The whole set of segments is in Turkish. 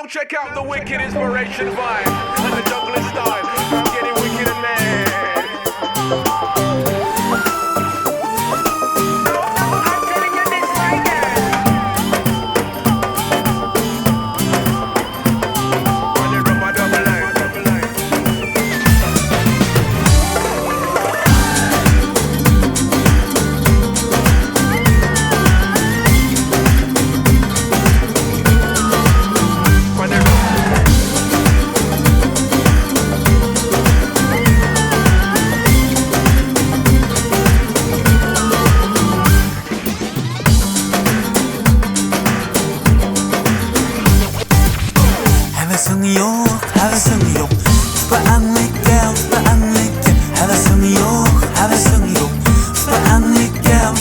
Now check out the wicked inspiration vibe and the jungle style. I'm getting wicked in there. I'm getting in this reggae. On the rubber double line. Havasın yok Fıanlık gel, havasın yok Fıanlık gel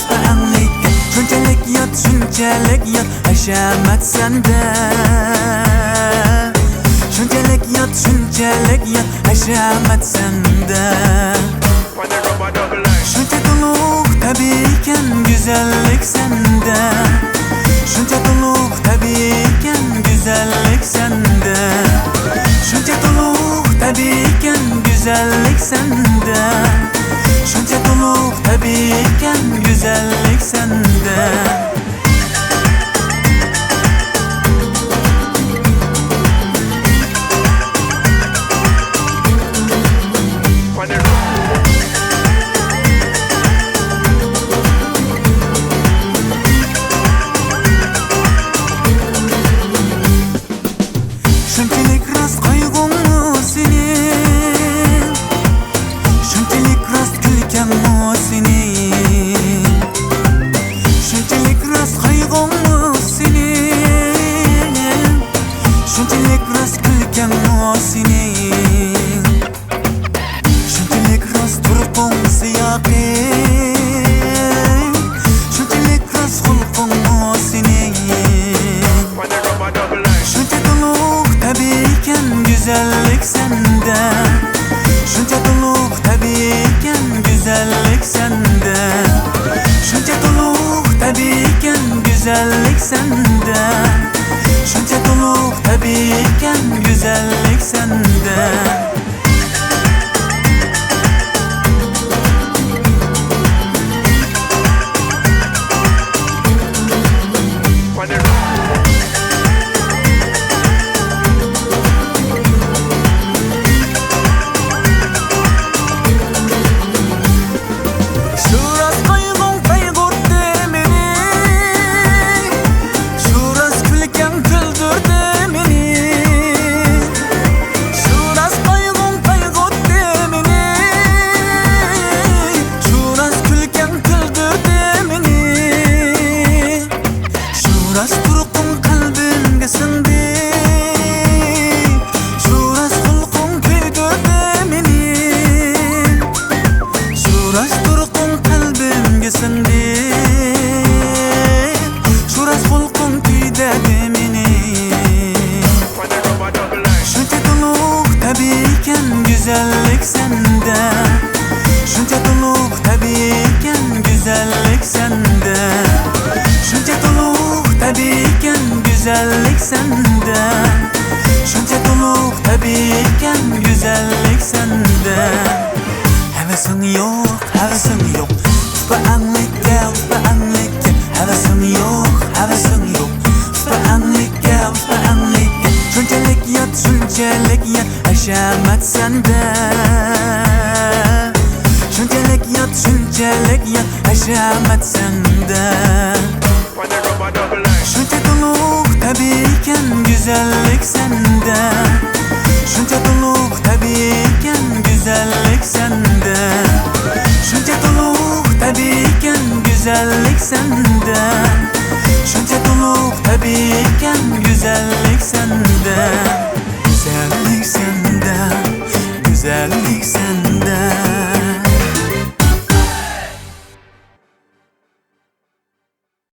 Şunçalik yat, haşamat sende Şunçalik yat, haşamat sende Şunca doluk tabiken güzellik sende Şunca doluk tabiken güzellik sende Şunca doluk tabiken güzellik sende Şunca doluk tabiken güzellik sende Şunçalik rast kaygımı senin Şunçalik rast külkemmi senin Şunçalik rast kaygımı senin Şunçalik rast külkemmi senin Şunçalik rast turpun siyaqin Şunçalik rast hulqummi senin Şunca doluk tabiken güzellik sende Şunca doluk tabiken güzellik sende Şunca doluk tabiken güzellik sende Şunca doluk tabiken güzellik sende Şuras turqum qalbimga sindi Şuras xulqum kuydirdi meni Şuras turqum qalbimga sindi Şuras xulqum kuydirdi meni Şuncha doluk tabiken güzellik sende Şuncha doluk tabiken güzellik sende Şuncha doluk tabiken güzellik sende Şuncha doluk tabiken güzellik sende Havasın yok Fıanlık gel, havasın yok Fıanlık gel Şunçalik yat, haşamat sende Şunçalik yat, haşamat sende Şunca doluk tabiken güzellik sende Şunca doluk tabiken güzellik sende Şunca doluk tabiken güzellik sende Şunca doluk tabiken güzellik sende Güzellik sende Güzellik